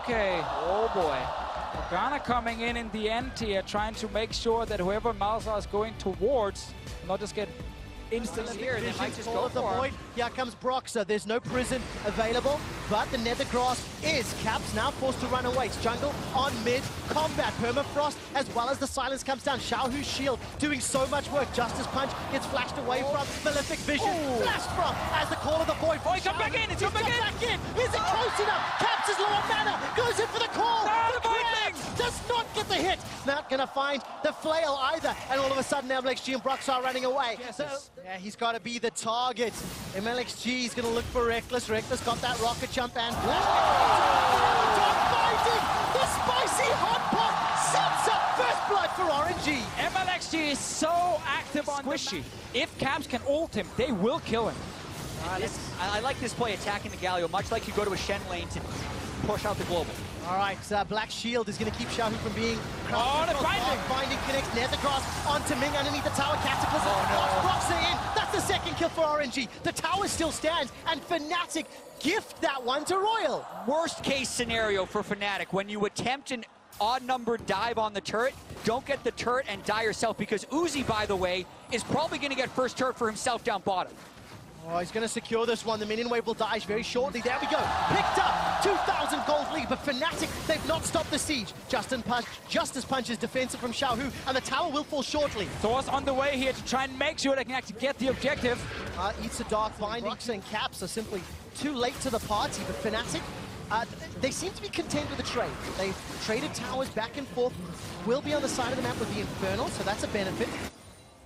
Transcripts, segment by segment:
Okay. Oh boy. Morgana coming in the end here, trying to make sure that whoever Malzahar is going towards will not just get instantly here. They might just go for him. Here comes Broxah. There's no prison available, but the Nether Grasp is. Caps now forced to run away. It's jungle on mid. Combat, Permafrost, as well as the silence comes down. Xiaohu's shield doing so much work. Justice Punch gets flashed away from. Malefic Vision flashed from as the Call of the Void. Oh, he come back in! It's come back in! Is it close enough? Caps is low on mana. Goes in for the call. No, the Crabs does not get the hit. Not gonna find the flail either. And all of a sudden, MLXG and Broxah are running away. Yes, So, yeah, he's got to be the target. MLXG is going to look for Reckless. Reckless got that rocket jump and the spicy hot pot sets up first blood for RNG. MLXG is so active on Squishy. If Caps can ult him, they will kill him. I like this play, attacking the Galio, much like you go to a Shen lane to push out the global. All right, Black Shield is going to keep Xiaohu from being... the binding! Binding connects Nether Grasp onto Ming underneath the tower. Cataclysm blocks Broxah in. That's the second kill for RNG. The tower still stands, and Fnatic gift that one to Royal. Worst case scenario for Fnatic, when you attempt an odd-numbered dive on the turret, don't get the turret and die yourself, because Uzi, by the way, is probably going to get first turret for himself down bottom. Oh, he's going to secure this one. The minion wave will die very shortly. There we go. Picked up. 2,000 gold lead. But Fnatic, they've not stopped the siege. Justice Punch is defensive from Xiaohu, and the tower will fall shortly. Thor's on the way here to try and make sure they can actually get the objective. Eats a dark binding. Broxah and Caps are simply too late to the party, but Fnatic, they seem to be content with the trade. They've traded towers back and forth. Will be on the side of the map with the Infernal, so that's a benefit.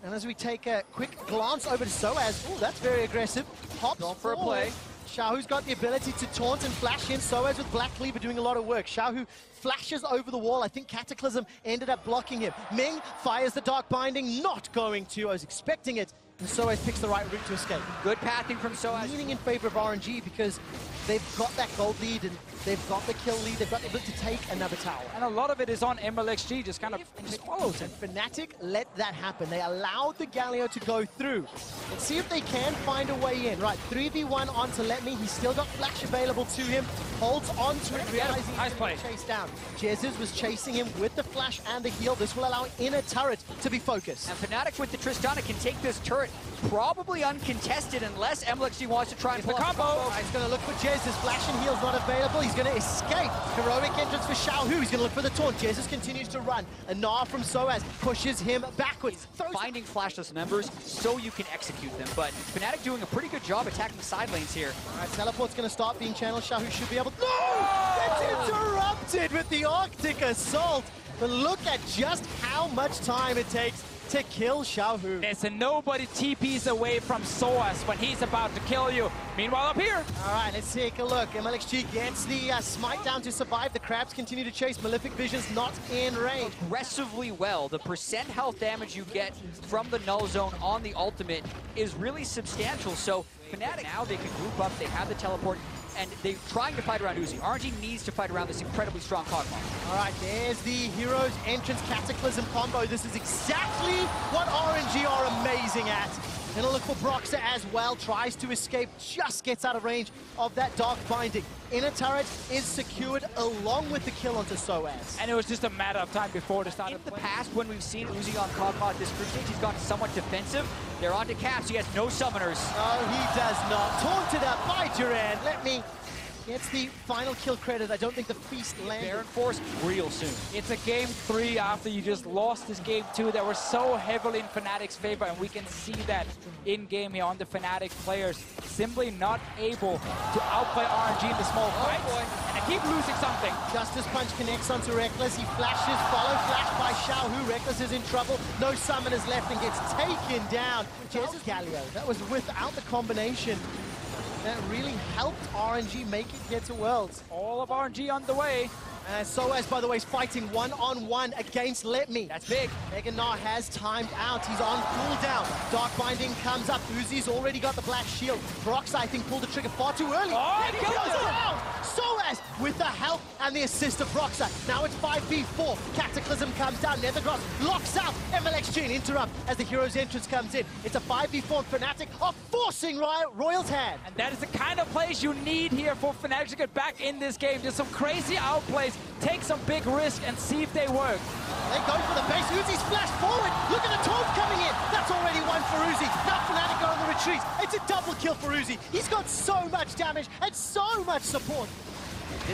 And as we take a quick glance over to Soaz, oh, that's very aggressive. Hops going for a play. Xiaohu's got the ability to taunt and flash in. Soaz with Black Cleaver doing a lot of work. Xiaohu flashes over the wall. I think Cataclysm ended up blocking him. Ming fires the Dark Binding, not going to. I was expecting it. And Soaz picks the right route to escape. Good pathing from Soaz. Leaning in favor of RNG because they've got that gold lead and they've got the kill lead. They've got the ability to take another tower. And a lot of it is on MLXG, just kind of swallows him. Fnatic let that happen. They allowed the Galio to go through. Let's see if they can find a way in. Right, 3v1 onto Let Me. He's still got flash available to him. Holds on to it, realizing he's going to be chased down. Jesus was chasing him with the flash and the heal. This will allow inner turret to be focused. And Fnatic with the Tristana can take this turret probably uncontested unless MLXG wants to try and pull the combo. He's going to look for Jez. His flash and heal's not available. He's going to escape. Heroic entrance for Xiaohu. He's going to look for the taunt. Jesus continues to run. A Gnar from Soaz pushes him backwards. Finding flashless members so you can execute them. But Fnatic doing a pretty good job attacking the side lanes here. All right, Teleport's going to start being channeled. Xiaohu should be able to... No! It's interrupted with the Arctic Assault. But look at just how much time it takes to kill Xiaohu. There's a nobody TPs away from Soaz when he's about to kill you. Meanwhile, up here. All right, let's take a look. MLXG gets the smite down to survive. The Crabs continue to chase. Malefic Vision's not in range. Aggressively well. The percent health damage you get from the null zone on the ultimate is really substantial. So Fnatic, now they can group up. They have the teleport. And they're trying to fight around Uzi. RNG needs to fight around this incredibly strong Kog'Maw. All right, there's the Hero's Entrance Cataclysm combo. This is exactly what RNG are amazing at. Gonna look for Broxah as well. Tries to escape, just gets out of range of that Dark Binding. Inner turret is secured along with the kill onto Soaz. And it was just a matter of time before they started. In the past, when we've seen Uzi on Kog'Maw at this group stage, he's gotten somewhat defensive. They're on to Caps. He has no summoners. Oh, he does not. Taunted up by Duran. Let me gets the final kill credit. I don't think the feast landed. Baron Force real soon. It's a game 3 after you just lost this game 2 that were so heavily in Fnatic's favor, and we can see that in game here on the Fnatic players simply not able to outplay RNG in the small fights. And they keep losing something. Justice Punch connects onto Reckless. He flashes, follow flash by Xiaohu. Reckless is in trouble. No summoners left and gets taken down. Jez's Galio. That was without the combination. That really helped RNG make it get to Worlds. All of RNG on the way. Soaz, by the way, is fighting one-on-one against Let Me. That's big. Mega Gnar has timed out. He's on cooldown. Dark Binding comes up. Uzi's already got the Black Shield. Broxah, I think, pulled the trigger far too early. Oh, and he goes down. Soaz with the help and the assist of Broxah. Now it's 5v4. Cataclysm comes down. Nethergross locks out MLXG and interrupt as the hero's entrance comes in. It's a 5v4. Fnatic are forcing Royal's hand. And that is the kind of plays you need here for Fnatic to get back in this game. Just some crazy outplays, take some big risk and see if they work. They go for the base. Uzi's flashed forward. Look at the taunt coming in. That's already one for Uzi. Now Fnatic are on the retreat. It's a double kill for Uzi. He's got so much damage and so much support.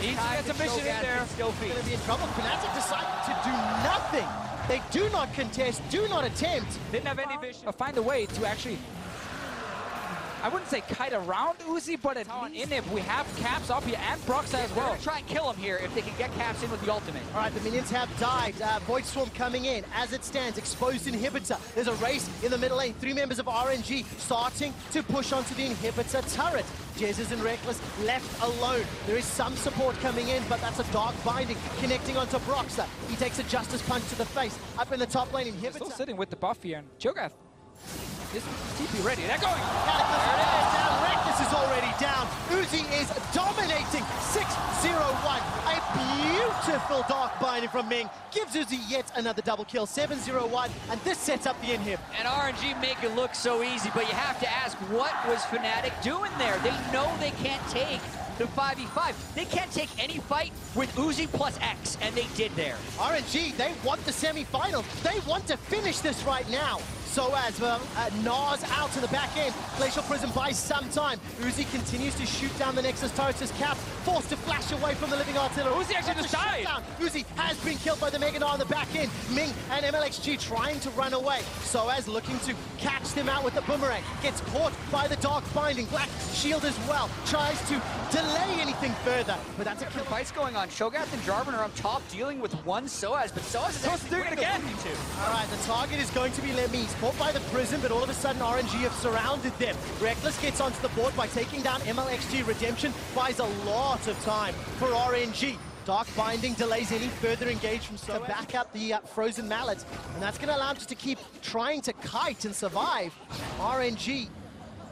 Needs to get some mission in there. Still Going to be in trouble. Fnatic decided to do nothing. They do not contest, do not attempt. Didn't have any vision. Find a way to actually, I wouldn't say kite around Uzi, but at least in it, we have Caps up here and Broxah as well. They're gonna try and kill him here if they can get Caps in with the ultimate. All right, the minions have died. Void Storm coming in. As it stands, exposed inhibitor. There's a race in the middle lane. 3 members of RNG starting to push onto the inhibitor turret. Jezz and Reckless left alone. There is some support coming in, but that's a dark binding connecting onto Broxah. He takes a Justice Punch to the face. Up in the top lane, inhibitor. Still sitting with the buff here, and Cho'Gath is TP ready. They're going. Cataclysm is down. Reckless is already down. Uzi is dominating. 6-0-1. A beautiful dark binding from Ming gives Uzi yet another double kill. 7-0-1, and this sets up the inhib. And RNG make it look so easy, but you have to ask, what was Fnatic doing there? They know they can't take the 5v5. They can't take any fight with Uzi plus X, and they did there. RNG, they want the semi-final. They want to finish this right now. So as Nas out to the back end, Glacial Prism buys some time. Uzi continues to shoot down the Nexus turrets as Caps forced to flash away from the living artillery. Uzi actually just died. Uzi has been killed by the Mega Gnar on the back end. Ming and MLXG trying to run away. So as looking to catch them out with the boomerang. Gets caught by the dark binding. Black shield as well. Tries to delay anything further. But that's a kill. Fights going on. Cho'Gath and Jarvan are up top dealing with one Soaz, but Soaz is actually doing it again. All right, the target is going to be Lemis. Caught by the prison, but all of a sudden RNG have surrounded them. Reckless gets onto the board by taking down MLXG. Redemption buys a lot of time for RNG. Dark Binding delays any further engage from to back up the Frozen Mallet, and that's going to allow him just to keep trying to kite and survive. RNG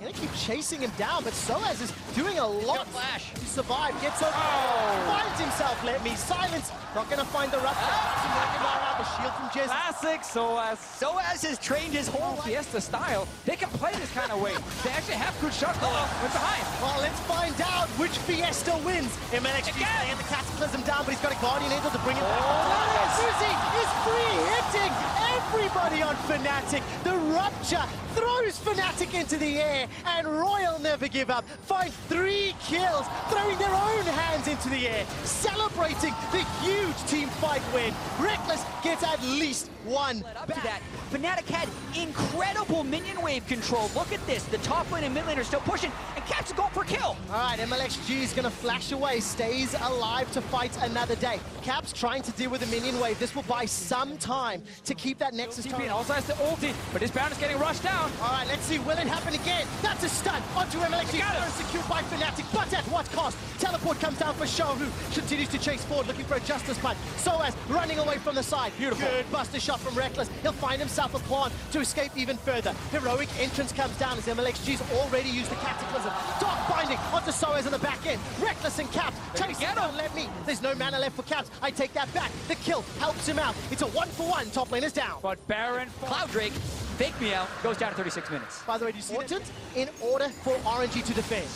gonna keep chasing him down, but Soaz is doing a lot to survive. Gets over, finds himself, let me silence. Not gonna find the rupture. The shield from Jezz. Classic Soaz. Soaz has trained his whole life. Fiesta style. They can play this kind of way. They actually have good shots. Went behind. Well, let's find out which Fiesta wins. MLXG laying the Cataclysm down, but he's got a Guardian Angel to bring it back. Suzy is free-hitting everybody on Fnatic. The rupture throws Fnatic into the air, and Royal never give up. Find 3 kills, throwing their own hands into the air, celebrating the huge team fight win. Reckless gets at least one. Up to that, Fnatic had incredible minion wave control. Look at this. The top lane and mid lane are still pushing, and Caps are going for a kill. All right, MLXG is going to flash away, stays alive to fight another day. Caps trying to deal with the minion wave. This will buy some time to keep that Nexus TP also has the ulti, but his Baron is getting rushed down. All right, let's see. Will it happen again? That's a stun onto MLXG. Secured by Fnatic, but at what cost? Teleport comes down for Shao, who continues to chase forward, looking for a Justice Punch. Soaz running away from the side. Beautiful. Good buster shot from Reckless. He'll find himself a pawn to escape even further. Heroic entrance comes down as MLXG's already used the Cataclysm. Dark Binding onto Soaz on the back end. Reckless and Caps chase him. Let me. There's no mana left for Caps. I take that back. The kill helps him out. It's a 1-for-1. Top lane is down. But Baron... Cloud Drake, fake me out, goes down to 36 minutes. By the way, do you see that? In order for RNG to defend.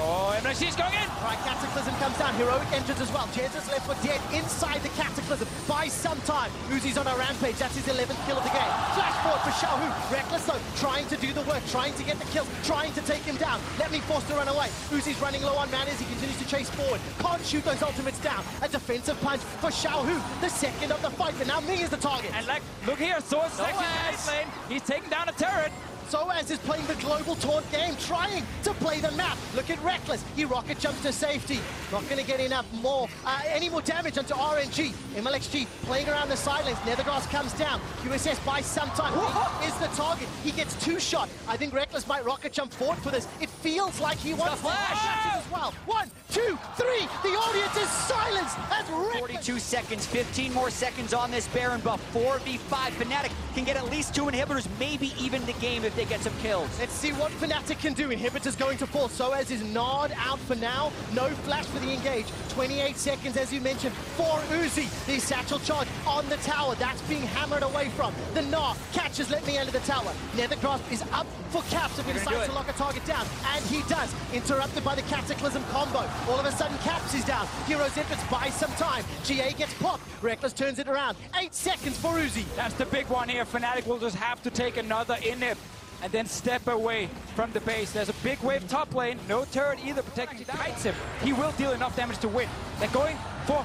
Oh, MLXG is going in. All right, Cataclysm comes down. Heroic entrance as well. Jezz is left for dead inside the Cataclysm. Buys some time. Uzi's on a rampage. That's his 11th kill of the game. Flash forward for Xiaohu. Reckless though, trying to do the work, trying to get the kills, trying to take him down. Let me force to run away. Uzi's running low on mana as he continues to chase forward. Can't shoot those ultimates down. A defensive punch for Xiaohu, the second of the fight, but now Ming is the target. And like, look here, Soaz is actually in the lane. He's taking down a turret. Soaz is playing the global taunt game, trying to play the map. Look at Reckless. He rocket jumps to safety. Not going to get enough more, any more damage onto RNG. MLXG playing around the sidelines. Nethergrass comes down. QSS buys some time. He is the target. He gets 2 shot. I think Reckless might rocket jump forward for this. It feels like he wants to flash as well. 1, 2, 3. The audience is silenced as Reckless. 42 seconds, 15 more seconds on this Baron buff. 4v5. Fnatic can get at least 2 inhibitors, maybe even the game if they get some kills. Let's see what Fnatic can do. Inhibitor's going to fall. Soaz is gnawed out for now. No flash for the engage. 28 seconds, as you mentioned, for Uzi. The satchel charge on the tower. That's being hammered away from. The Gnaw catches, let me enter the tower. Nethergrasp is up for Caps if he decides to lock a target down. And he does. Interrupted by the Cataclysm combo. All of a sudden, Caps is down. Hero's Entrance buys some time. GA gets popped. Reckless turns it around. 8 seconds for Uzi. That's the big one here. Fnatic will just have to take another inhib and then step away from the base. There's a big wave top lane. No turret either protecting. Kites him. He will deal enough damage to win. They're going for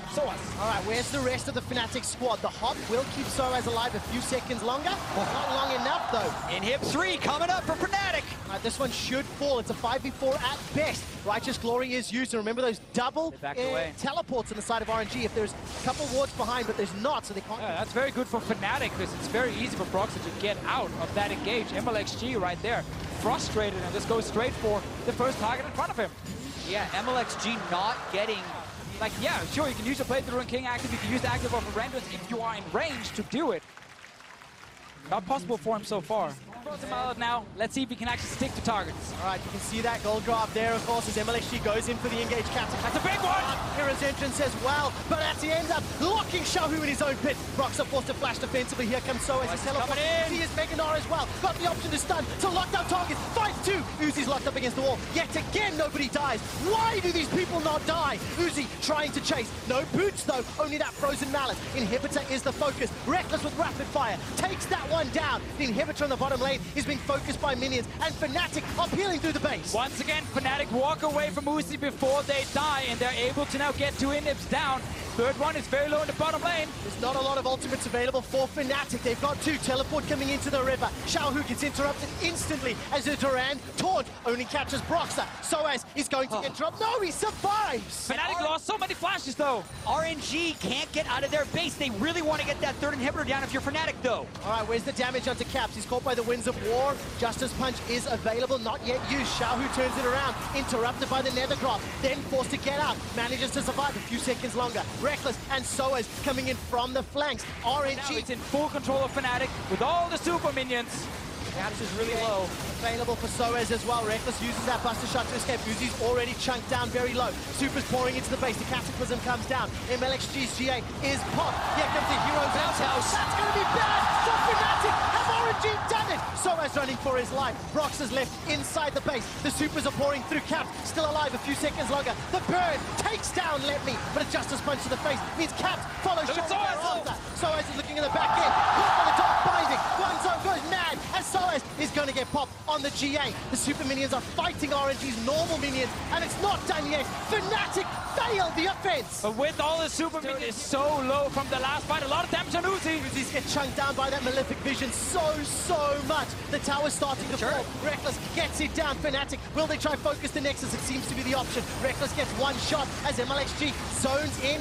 Soaz. All right, where's the rest of the Fnatic squad? The hop will keep Soaz alive a few seconds longer. Not long enough, though. Inhib 3 coming up for Fnatic. All right, this one should fall. It's a 5v4 at best. Righteous Glory is used, and remember those double teleports on the side of RNG. If there's a couple wards behind, but there's not, so they can't. Yeah, that's very good for Fnatic because it's very easy for Broxah to get out of that engage. MLXG right there, frustrated, and just goes straight for the first target in front of him. Yeah, MLXG not getting... Like, yeah, sure, you can use the Playthrough and King active, you can use the active of Renders if you are in range to do it. Not possible for him so far. Throws him out now. Let's see if he can actually stick to targets. All right, you can see that gold graph there, of course, as MLXG goes in for the engage captain. That's a big one! Hero's Entrance as well, but as he ends up locking Xiaohu in his own pit. Broxah forced to flash defensively. Here comes Soaz. He's teleporting. He is Mega Gnar as well. Got the option to stun, to lock down targets. 5-2. Uzi's locked up against the wall. Yet again, nobody dies. Why do these people not die? Uzi trying to chase. No boots, though. Only that frozen mallet. Inhibitor is the focus. Reckless with rapid fire. Takes that one down. The Inhibitor on the bottom lane is being focused by minions, and Fnatic are peeling through the base. Once again, Fnatic walk away from Uzi before they die, and they're able to now get 2 inhibs down. Third one is very low in the bottom lane. There's not a lot of ultimates available for Fnatic. They've got 2. Teleport coming into the river. Xiaohu gets interrupted instantly as a Duran taunt only catches Broxah. Soaz is going to get dropped. No, he survives! Fnatic lost so many flashes, though. RNG can't get out of their base. They really want to get that third inhibitor down if you're Fnatic, though. All right, where's the damage onto Caps? He's caught by the Winds of War. Justice Punch is available, not yet used. Xiaohu turns it around, interrupted by the Nethergraph, then forced to get out. Manages to survive a few seconds longer. Reckless and Soaz coming in from the flanks. RNG. Now it's in full control of Fnatic with all the super minions. Caps is really low. Available for Soaz as well. Reckless uses that Buster Shot to escape. Uzi's already chunked down very low. Super's pouring into the base. The Cataclysm comes down. MLXG's GA is popped. Here comes the Hero's Outhouse. That's going to be bad for Fnatic. Have RNG done it? Soaz running for his life. Brox is left inside the base. The Supers are pouring through. Caps still alive a few seconds longer. The burn takes down Let Me, but a Justice Punch to the face means Caps follows short thereafter. Soaz is looking in the back end. Caught by the top binding. One zone goes mad as Soaz is going to get popped on the GA. The super minions are fighting RNG's normal minions, and it's not done yet. Fnatic failed the offense. But with all the super minions so low from the last fight, a lot of damage on Uzi. Uzi's get chunked down by that Malefic Vision so much. The tower's starting to fall. Reckless gets it down. Fnatic, will they try focus the Nexus? It seems to be the option. Reckless gets one shot as MLXG zones in,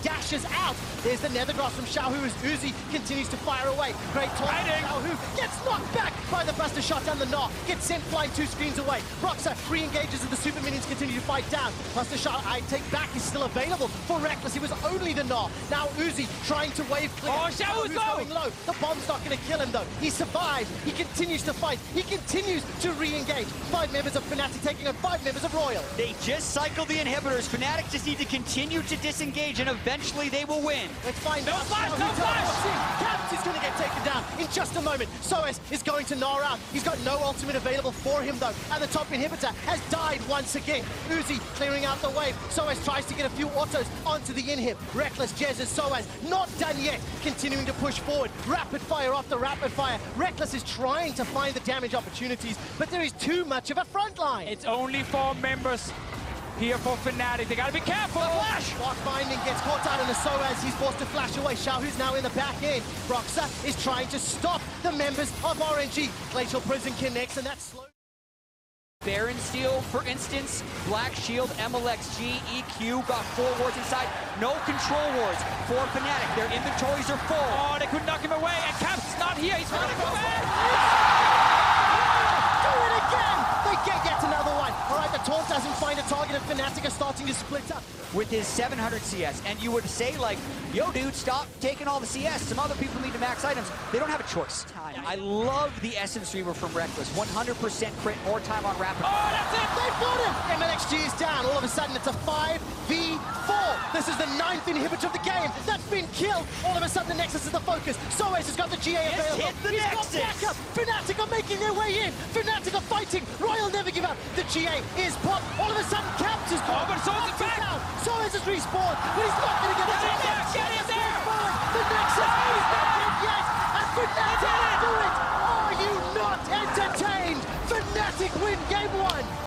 dashes out. There's the Nethergrasp from Xiaohu as Uzi continues to fire away. Great taunt. Xiaohu gets knocked back by the Buster Shot down the Gnaw. Gets sent flying 2 screens away. Broxah re-engages and the super minions continue to fight down. Buster Shot, I take back, is still available for Reckless. He was only the Gnaw. Now Uzi trying to wave clear. Oh, Xiaohu's going low. The bomb's not going to kill him though. He survives. He continues to fight. He continues to re-engage. 5 members of Fnatic taking on 5 members of Royal. They just cycled the inhibitors. Fnatic just need to continue to disengage, and eventually they will win. Let's find out. No flash! Caps is going to get taken down in just a moment. Soaz is going to gnaw out. He's got no ultimate available for him though. And the top inhibitor has died once again. Uzi clearing out the wave. Soaz tries to get a few autos onto the inhib. Reckless Jez as Soaz not done yet. Continuing to push forward. Rapid fire after rapid fire. Reckless is trying to find the damage opportunities, but there is too much of a front line. It's only 4 members here for Fnatic. They gotta be careful. Flash! Block binding gets caught out in the Soaz. He's forced to flash away. Xiaohu's now in the back end. Broxah is trying to stop the members of RNG. Glacial Prison connects, and that's slow. Baron Steel, for instance, Black Shield, MLXG, EQ, got 4 wards inside. No control wards for Fnatic. Their inventories are full. Oh, they could knock him away, and Caps is not here. He's running away. Do it again! They get yet another one. All right, the Taunt doesn't find a target, and Fnatic are starting to split up. With his 700 CS, and you would say like, yo dude, stop taking all the CS. Some other people need to max items. They don't have a choice. I love the Essence Reaver from Reckless. 100% crit, more time on Rapid. Oh, that's it! They've got him! MLXG is down. All of a sudden, it's a 5v4. This is the 9th inhibitor of the game. That's been killed. All of a sudden, the Nexus is the focus. Soaz has got the GA available. Hit the Nexus! Got backup. Fnatic are making their way in. Fnatic are fighting. Royal never give up. The GA is popped. All of a sudden, Caps is gone. Oh, but Soaz is back! Soaz has respawned, but he's not going to get the Get in there! The Nexus is not dead yet, and Fnatic do it! Are you not entertained? Fnatic win game 1!